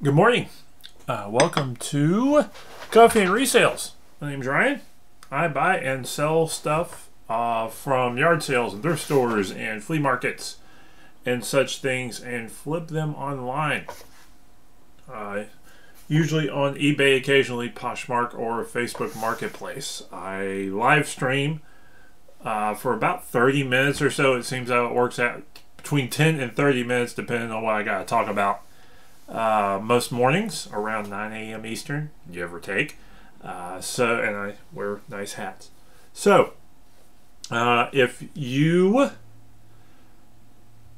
Good morning. Welcome to Coffee and Resales. My name's Ryan. I buy and sell stuff from yard sales and thrift stores and flea markets and such things and flip them online. Usually on eBay, occasionally Poshmark or Facebook Marketplace. I live stream for about 30 minutes or so. It seems how it works out, between 10 and 30 minutes depending on what I got to talk about. Most mornings around 9 a.m. Eastern, give or take. And I wear nice hats. So, if you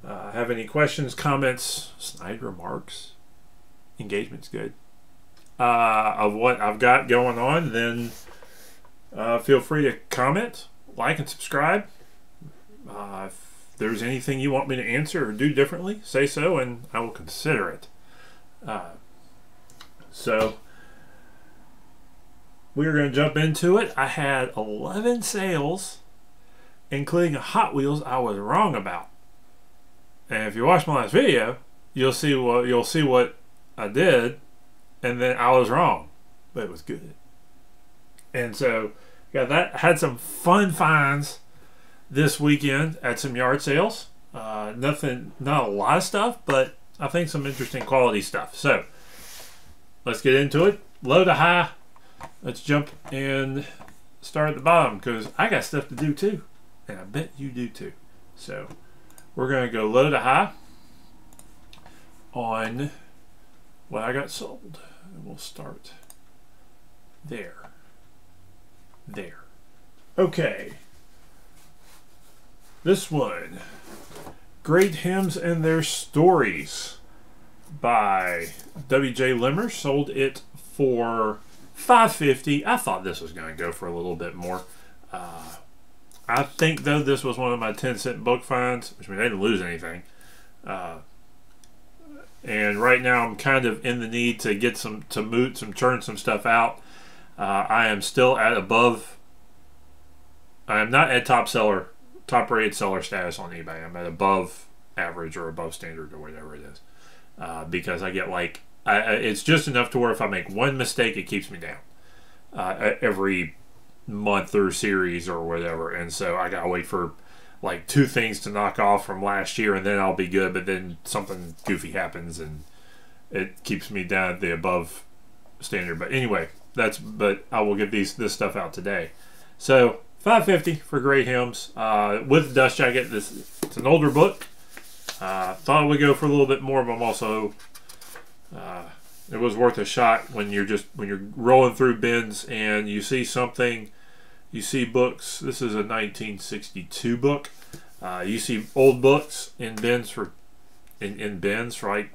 have any questions, comments, snide remarks, engagement's good, of what I've got going on, then feel free to comment, like, and subscribe. If there's anything you want me to answer or do differently, say so, and I will consider it. So we're going to jump into it. I had 11 sales, including a Hot Wheels I was wrong about. And if you watch my last video, you'll see what I did, and then I was wrong, but it was good. And so got that. Had some fun finds this weekend at some yard sales. Not a lot of stuff, but I think some interesting quality stuff. So let's get into it. Low to high. Let's jump and start at the bottom because I got stuff to do too, and I bet you do too. So we're going to go low to high on what I got sold. And we'll start there. There. Okay. This one. Great Hymns and Their Stories by W.J. Limmer. Sold it for $5.50. I thought this was going to go for a little bit more. I think, though, this was one of my 10-cent book finds, which means I didn't lose anything. And right now I'm kind of in the need to get churn some stuff out. I am still at above. I am not at top rated seller status on eBay. I'm at above average or above standard or whatever it is, because I get it's just enough to where if I make one mistake, it keeps me down every month or series or whatever. And so I gotta wait for like 2 things to knock off from last year, and then I'll be good. But then something goofy happens, and it keeps me down at the above standard. But anyway, but I will get this stuff out today. So $5.50 for Great Hymns with Dust Jacket. It's an older book. Thought it would go for a little bit more, but I'm also it was worth a shot when you're rolling through bins and you see something. You see books. This is a 1962 book. You see old books in bins for like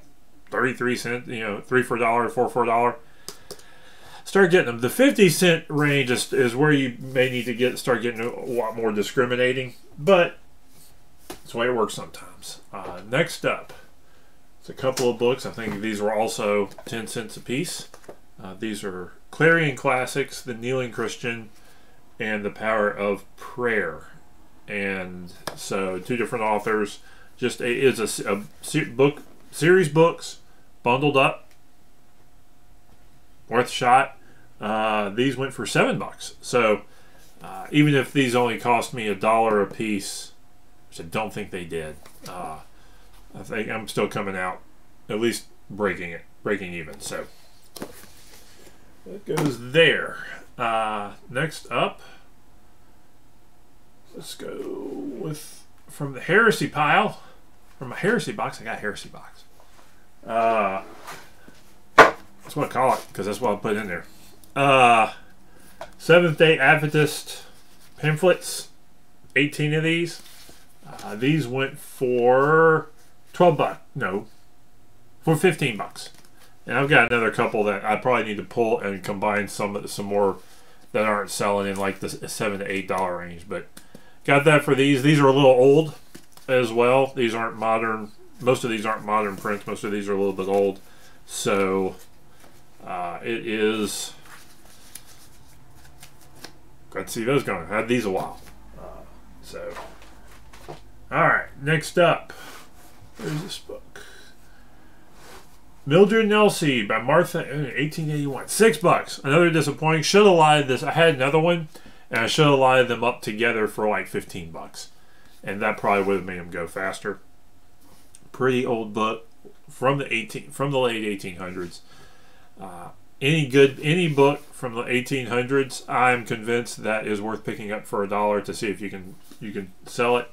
33 cents. $3 for $1, $4 for $1. Start getting them. The 50-cent range is where you may need to start getting a lot more discriminating, but it's the way it works sometimes. Next up, it's a couple of books. I think these were also 10 cents a piece. These are Clarion Classics, The Kneeling Christian, and The Power of Prayer. And so 2 different authors. It's a series books bundled up. Worth a shot. These went for $7. So even if these only cost me $1 a piece, which I don't think they did, I think I'm still coming out at least breaking even. So that goes there. Next up, let's go from the Heresy pile. From a Heresy box, I got a Heresy box. That's what I call it, because that's what I put in there. Seventh-day Adventist pamphlets, 18 of these. These went for $12. No, for $15. And I've got another couple that I probably need to pull and combine some more that aren't selling in like the $7 to $8 range. But got that for these. These are a little old as well. These aren't modern. Most of these aren't modern prints. Most of these are a little bit old. So it is. Got to see those going. I had these a while. All right. Next up, where's this book? Mildred and Elsie by Martha, 1881. $6. Another disappointing. Should have lied this. I had another one, and I should have lied them up together for like $15. And that probably would have made them go faster. Pretty old book from the late 1800s. Any book from the 1800s, I'm convinced that is worth picking up for $1 to see if you can sell it.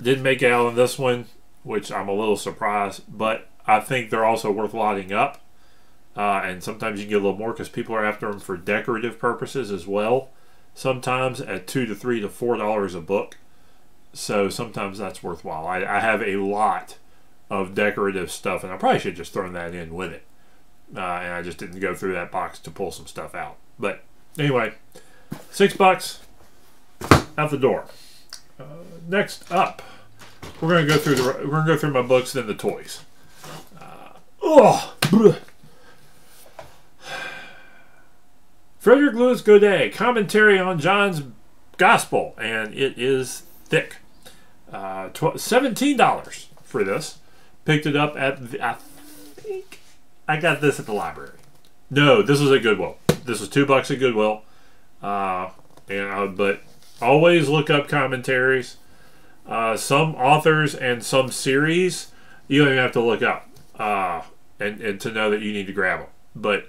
Didn't make it out on this one, which I'm a little surprised, but I think they're also worth lotting up. And sometimes you can get a little more because people are after them for decorative purposes as well. Sometimes at $2 to $3 to $4 a book. So sometimes that's worthwhile. I have a lot of decorative stuff, and I probably should have just thrown that in with it. And I just didn't go through that box to pull some stuff out. But anyway, $6 out the door. Next up, we're gonna go through my books, then the toys. Frederick Lewis Godet, commentary on John's Gospel, and it is thick. $17 for this. Picked it up at I think I got this at the library. No, this was at Goodwill. This was $2 at Goodwill. But always look up commentaries. Some authors and some series you don't even have to look up and to know that you need to grab them. But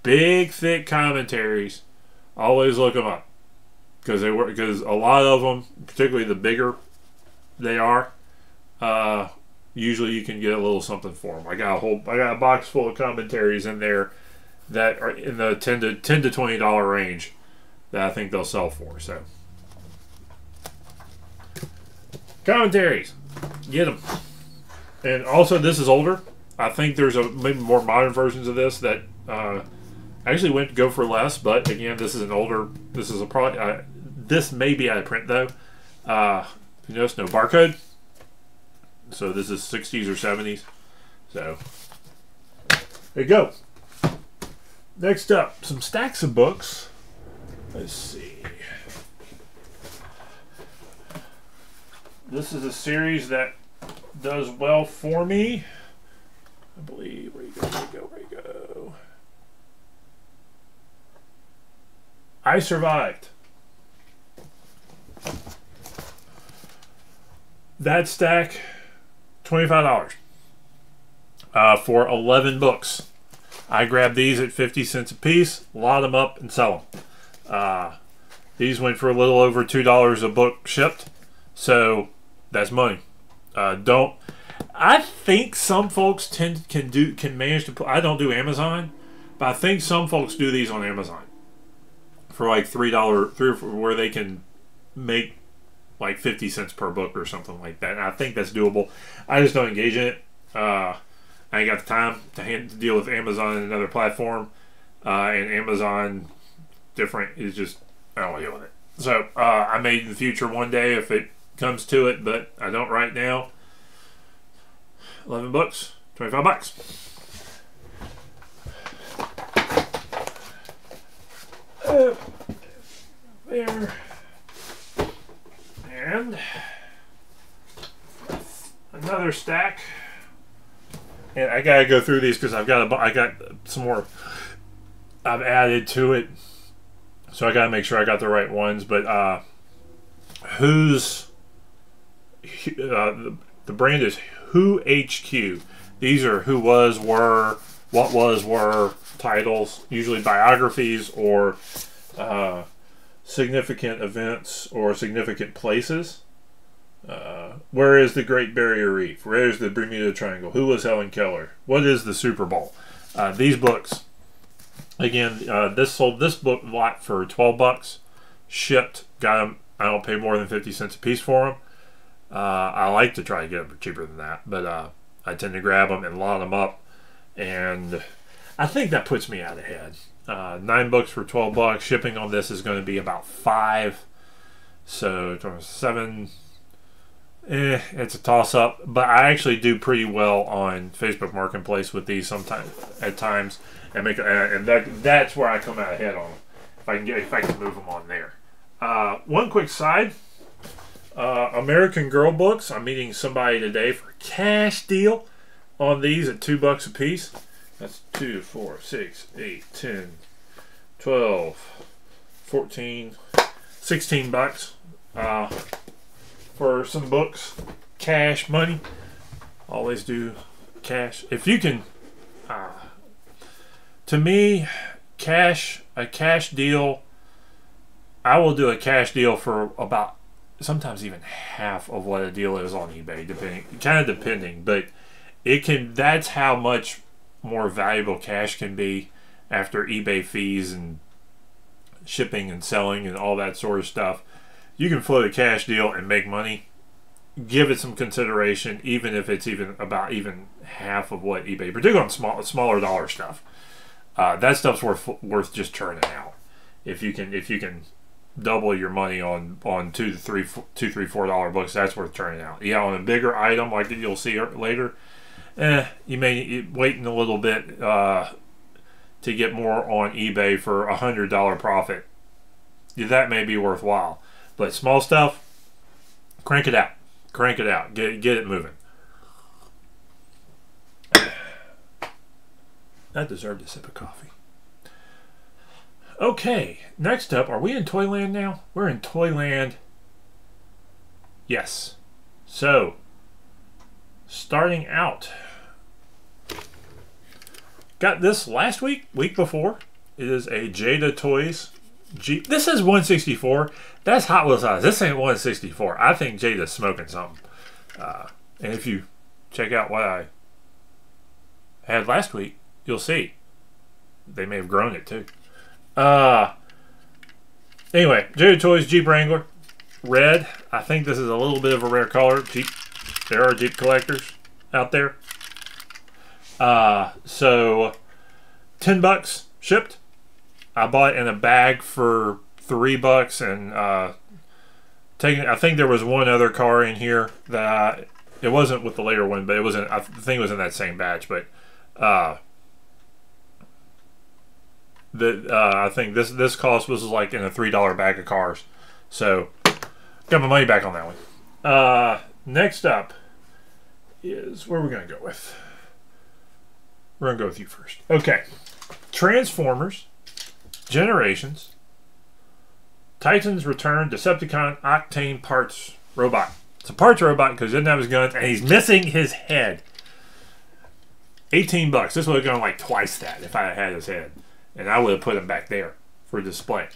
big, thick commentaries, always look them up because a lot of them, particularly the bigger they are, usually you can get a little something for them. I got a box full of commentaries in there that are in the $10 to $20 range that I think they'll sell for. So commentaries, get them. And also, this is older. I think there's maybe more modern versions of this that actually went to go for less. But again, this is an older. This is this may be out of print though. You notice no barcode. So this is 60s or 70s. So there you go. Next up, some stacks of books. Let's see. This is a series that does well for me. I believe. Where you go? I Survived. That stack, $25 for 11 books. I grabbed these at 50 cents a piece, lot them up, and sell them. These went for a little over $2 a book shipped, so that's money. I think some folks can manage to put. I don't do Amazon, but I think some folks do these on Amazon for like $3, where they can make like 50 cents per book or something like that. And I think that's doable. I just don't engage in it. I ain't got the time to deal with Amazon and another platform. And Amazon different is just, I don't want to deal with it. So I may in the future one day if it comes to it, but I don't right now. 11 books, $25. There. And another stack. And I gotta go through these because I got some more I've added to it, so I gotta make sure I got the right ones. But the brand is Who HQ. These are who was, were, what was, were titles, usually biographies or significant events or significant places. Where is the Great Barrier Reef? Where is the Bermuda Triangle? Who was Helen Keller? What is the Super Bowl? These books, again, sold this book lot for $12, shipped. Got them. I don't pay more than 50 cents a piece for them. I like to try to get them cheaper than that, but I tend to grab them and lot them up, and I think that puts me out ahead. 9 books for $12. Shipping on this is going to be about $5, so 7. It's a toss-up, but I actually do pretty well on Facebook Marketplace with these sometimes at times, and that's where I come out ahead on them if I can move them on there. One quick side. American Girl books. I'm meeting somebody today for a cash deal. on these at $2 a piece. That's 2, 4, 6, 8, 10, 12, 14, 16 bucks for some books. Cash money. Always do cash. If you can, to me, a cash deal, I will do a cash deal for about sometimes even half of what a deal is on eBay, depending, but that's how much more valuable cash can be after eBay fees and shipping and selling and all that sort of stuff. You can float a cash deal and make money. Give it some consideration, even if it's about half of what eBay, particularly on smaller dollar stuff. That stuff's worth just churning out. If you can double your money on $2, $3, $4 books, that's worth churning out. Yeah, on a bigger item like that you'll see later, you may waiting a little bit to get more on eBay for $100 profit. That may be worthwhile, but small stuff, crank it out, get it moving. That deserved a sip of coffee. Okay, next up, are we in Toyland now? We're in Toyland. Yes. So, starting out, got this last week before. It is a Jada Toys Jeep. This is 164. That's Hot Wheels size. This ain't 164. I think Jada's smoking something. And if you check out what I had last week, you'll see they may have grown it too. Anyway, Jada Toys Jeep Wrangler, red. I think this is a little bit of a rare color. There are Jeep collectors out there. So $10 shipped. I bought it in a bag for $3, and I think there was one other car in here that it wasn't with the later one, but it wasn't. I think it was in that same batch, but I think this cost was like in a $3 bag of cars, so got my money back on that one. Next up is where we're gonna go with. We're gonna go with you first. Okay, Transformers, Generations, Titans Return, Decepticon Octane Parts Robot. It's a parts robot because he doesn't have his guns and he's missing his head. $18. This would have gone like twice that if I had his head. And I would have put him back there for display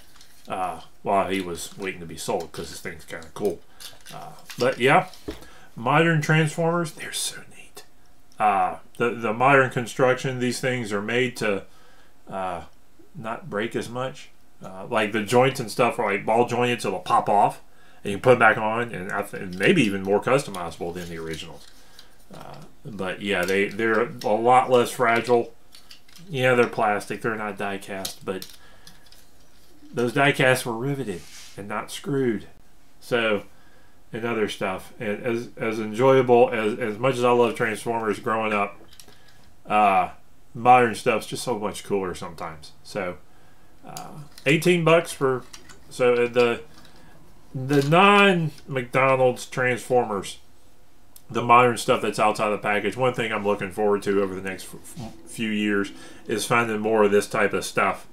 while he was waiting to be sold because this thing's kind of cool. But yeah, modern Transformers, they're so neat. The modern construction, these things are made to not break as much. Like the joints and stuff are like ball jointed, so they'll pop off and you can put them back on, and maybe even more customizable than the originals. But yeah, they're a lot less fragile. Yeah, they're plastic. They're not die cast, but those die casts were riveted and not screwed. So, and other stuff. And as enjoyable as much as I love Transformers growing up, modern stuff's just so much cooler sometimes. So, $18 for the non-McDonald's Transformers. The modern stuff that's outside the package. One thing I'm looking forward to over the next few years is finding more of this type of stuff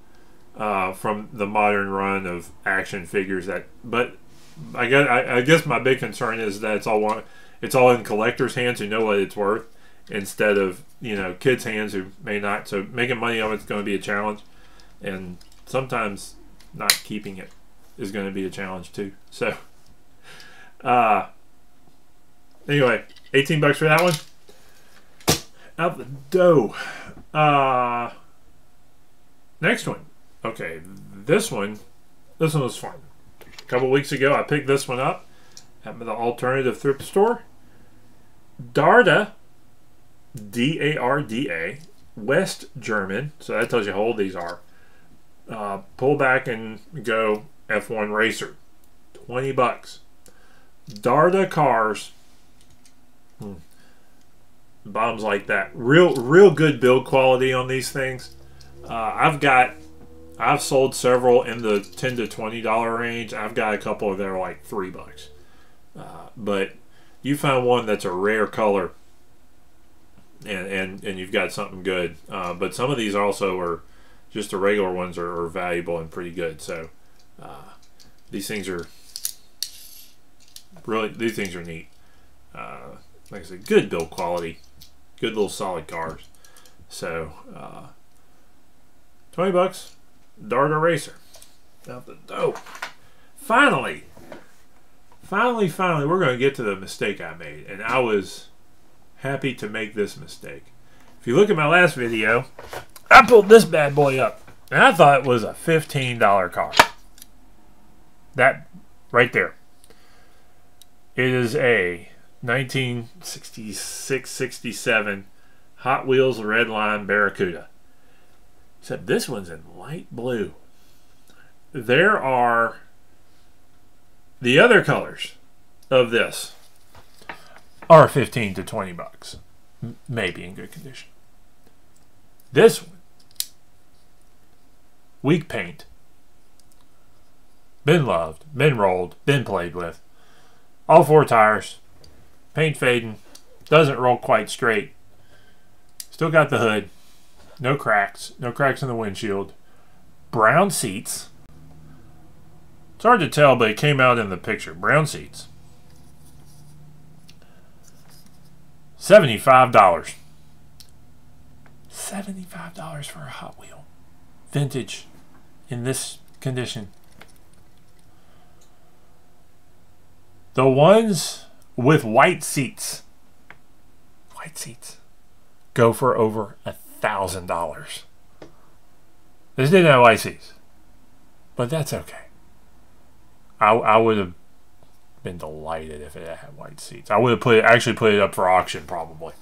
from the modern run of action figures. But I guess my big concern is that it's all in collectors' hands who know what it's worth, instead of kids' hands who may not. So making money on it's going to be a challenge, and sometimes not keeping it is going to be a challenge too. So. Anyway, $18 for that one. Out the dough. Next one. Okay, this one was fun. A couple weeks ago, I picked this one up at the alternative thrift store. Darda, D-A-R-D-A, West German. So that tells you how old these are. Pull back and go F1 Racer. $20. Darda cars. Bombs like that. Real good build quality on these things. I've sold several in the $10 to $20 range. I've got a couple that are like $3. But you find one that's a rare color, and you've got something good. But some of these also are just the regular ones are valuable and pretty good. So these things are neat. Like I said, good build quality, good little solid cars. So $20, Dargo Racer. Out the dope. Finally, we're going to get to the mistake I made, and I was happy to make this mistake. If you look at my last video, I pulled this bad boy up, and I thought it was a $15 car. That right there. It is a 1966-67 Hot Wheels Red Line Barracuda. Except this one's in light blue. There are the other colors of this are 15 to 20 bucks, maybe in good condition. This one, weak paint, been loved, been rolled, been played with. All 4 tires, paint fading, doesn't roll quite straight. Still got the hood, no cracks in the windshield. Brown seats. It's hard to tell, but it came out in the picture. Brown seats. $75. $75 for a Hot Wheel. Vintage. In this condition. The ones with white seats. Go for over $1,000. This didn't have white seats. But that's okay. I would have been delighted if it had white seats. I would have actually put it up for auction probably.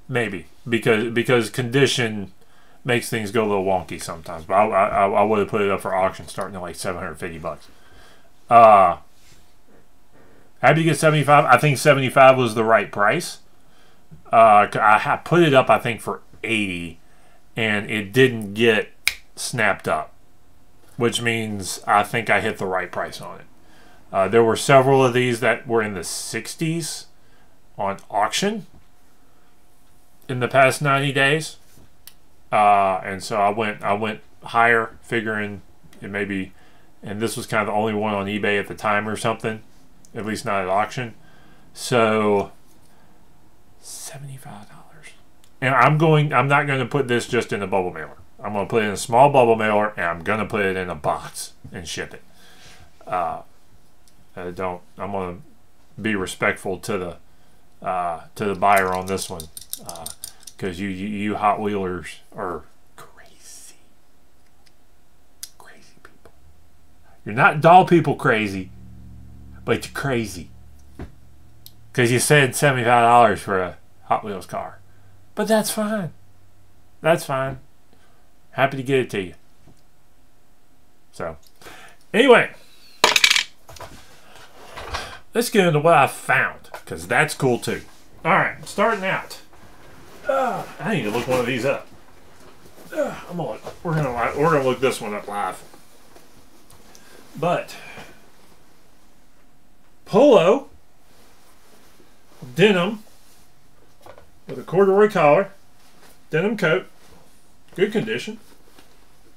Maybe because condition makes things go a little wonky sometimes. But I would have put it up for auction starting at like $750. Happy to get 75. I think 75 was the right price. I put it up I think for 80, and it didn't get snapped up, which means I think I hit the right price on it. There were several of these that were in the 60s on auction in the past 90 days. And so I went higher, figuring it maybe, and this was kind of the only one on eBay at the time or something, at least not at auction. So $75. And I'm not going to put this just in a bubble mailer. I'm going to put it in a small bubble mailer, and I'm going to put it in a box and ship it. I'm going to be respectful to the buyer on this one, because you Hot Wheelers are crazy people. You're not doll people crazy, but you're crazy because you said $75 for a Hot Wheels car. But that's fine. That's fine. Happy to get it to you. So, anyway, let's get into what I found, because that's cool too. All right, starting out. I need to look one of these up. We're gonna look this one up live. But polo denim with a corduroy collar, denim coat, good condition.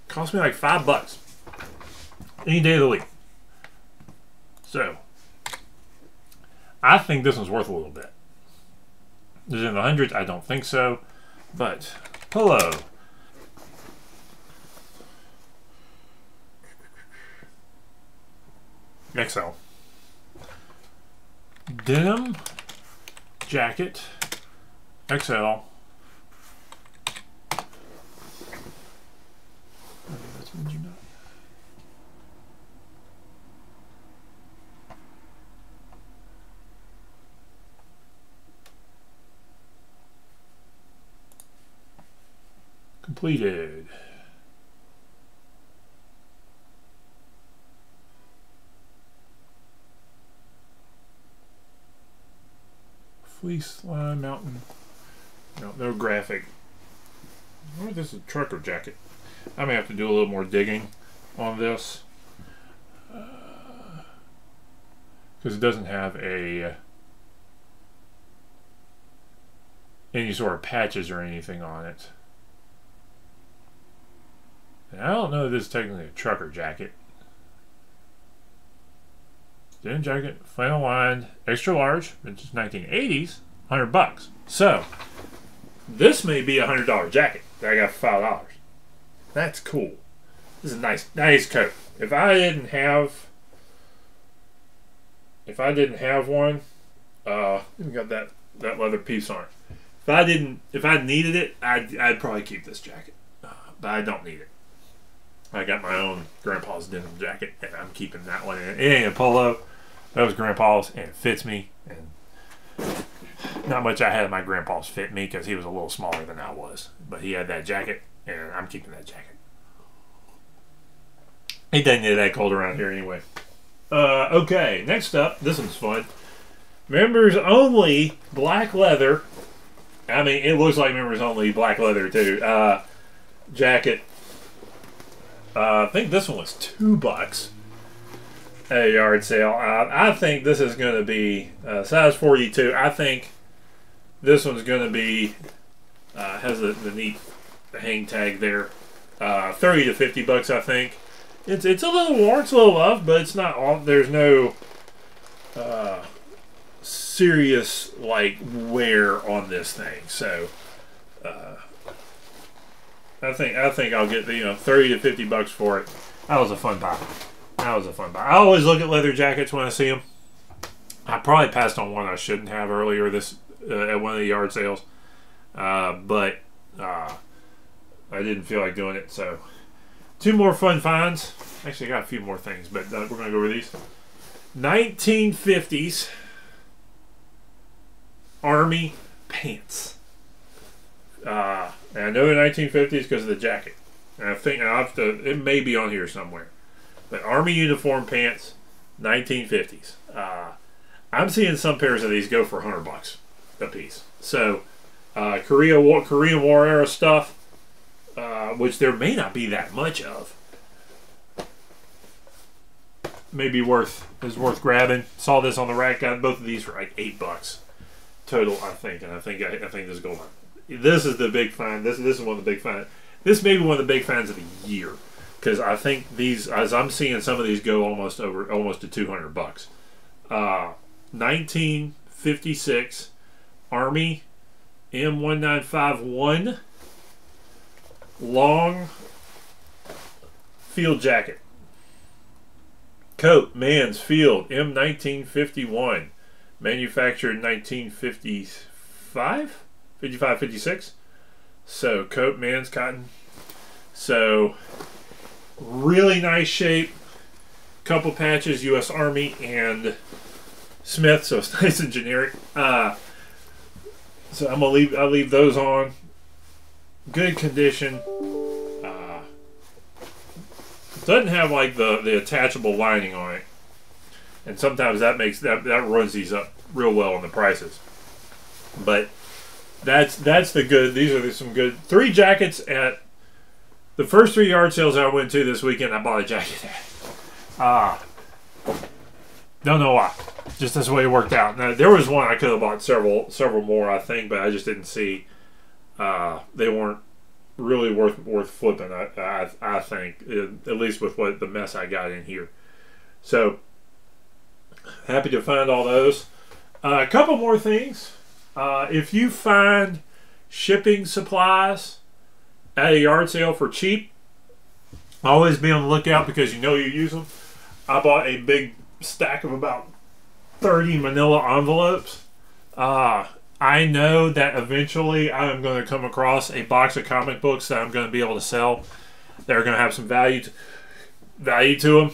Cost me like $5 any day of the week. So I think this one's worth a little bit. Is it in the hundreds? I don't think so. But polo. XL. Denim jacket. XL. Completed. Fleece line mountain. No graphic. I wonder if this is a trucker jacket. I may have to do a little more digging on this, because it doesn't have a any sort of patches or anything on it. And I don't know if this is technically a trucker jacket. Denim jacket, flannel lined, extra large, which is 1980s, $100. So this may be a $100 jacket that I got for $5. That's cool. This is a nice coat. If I didn't have one, we got that leather piece on it. If I needed it, I'd probably keep this jacket, but I don't need it. I got my own grandpa's denim jacket, and I'm keeping that one. It ain't a polo. That was grandpa's, and it fits me. And not much I had of my grandpa's fit me because he was a little smaller than I was. But he had that jacket, and I'm keeping that jacket. It doesn't get that cold around here anyway. Okay, next up, this one's fun. Members only black leather. I mean, it looks like members only black leather too. Jacket. I think this one was $2 at a yard sale. I think this is going to be size 42. I think this one's going to be has the neat hang tag there. 30 to $50, I think. It's a little worn, it's a little loved, but it's not all. There's no serious like wear on this thing. So I think I'll get 30 to $50 for it. That was a fun buy. I always look at leather jackets when I see them. I probably passed on one I shouldn't have earlier this at one of the yard sales, but I didn't feel like doing it. So 2 more fun finds. Actually, I got a few more things, but we're gonna go over these. 1950s Army pants. And I know the 1950s because of the jacket. And I think it may be on here somewhere. But Army uniform pants, 1950s. I'm seeing some pairs of these go for $100 a piece. So Korean War era stuff, which there may not be that much of, maybe worth grabbing. Saw this on the rack. Got both of these for like $8 total, I think. And I think this is going on. This is the big find. This is one of the big finds. This may be one of the big finds of the year, because I think these, as I'm seeing some of these go almost to $200. 1956 Army M1951 long field jacket. Coat Mansfield M1951, manufactured 1955. 55, 56. So coat man's cotton. So really nice shape. Couple patches, U.S. Army and Smith. So it's nice and generic. So I'll leave those on. Good condition. Doesn't have like the attachable lining on it, and sometimes that runs these up real well on the prices. But that's the good. These are some good 3 jackets at the first 3 yard sales I went to this weekend. I bought a jacket at. Don't know why. Just that's the way it worked out. Now there was one I could have bought several more, I think, but I just didn't see. They weren't really worth flipping. I think, at least with what the mess I got in here. So happy to find all those. A couple more things. If you find shipping supplies at a yard sale for cheap, always be on the lookout because you use them. I bought a big stack of about 30 manila envelopes. I know that eventually I am going to come across a box of comic books that I'm going to be able to sell. They're going to have some value to them.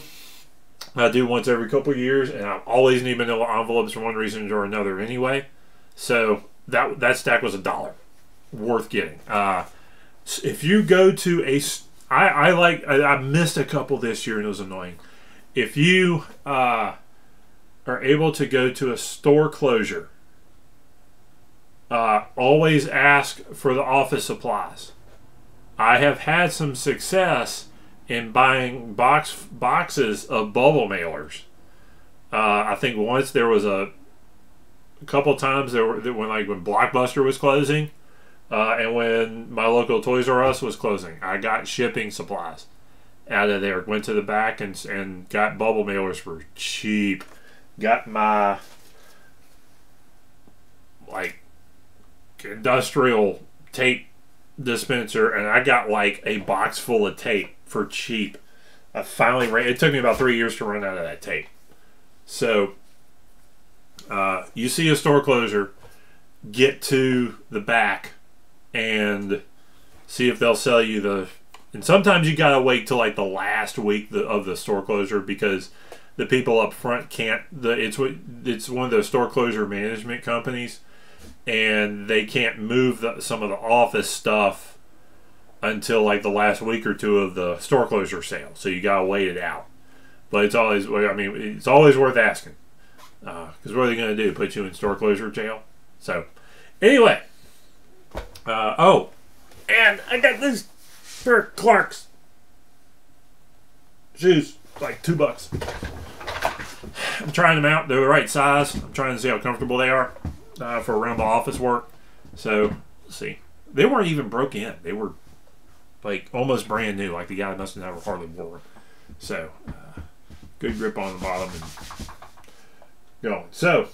I do once every couple of years, and I always need manila envelopes for one reason or another anyway. So that stack was $1, worth getting. If you go to I missed a couple this year and it was annoying. If you are able to go to a store closure, always ask for the office supplies. I have had some success in buying boxes of bubble mailers. I think once there was a couple times there were when Blockbuster was closing, and when my local Toys R Us was closing. I got shipping supplies out of there. Went to the back and got bubble mailers for cheap. Got my like industrial tape dispenser, and I got like a box full of tape for cheap. I finally ran. It took me about 3 years to run out of that tape. So you see a store closure, get to the back and see if they'll sell you the. And sometimes you gotta wait till like the last week of the store closure because the people up front can't. It's one of those store closure management companies, and they can't move some of the office stuff until like the last week or two of the store closure sale. So you gotta wait it out. But it's always, it's always worth asking because what are they gonna do? Put you in store closure jail? So anyway, oh, and I got this pair of Clark's shoes, like $2. I'm trying them out. They're the right size. I'm trying to see how comfortable they are for around the office work. So, let's see. They weren't even broke in. They were like almost brand new. Like the guy must have never hardly worn them. So, good grip on the bottom and going. So,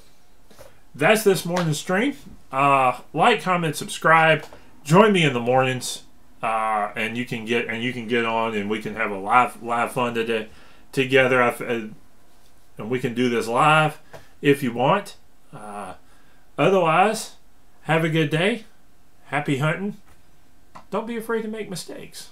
that's this morning's stream. Like, comment, subscribe. Join me in the mornings, and you can get on, and we can have a live fun together. And we can do this live if you want. Otherwise, have a good day. Happy hunting. Don't be afraid to make mistakes.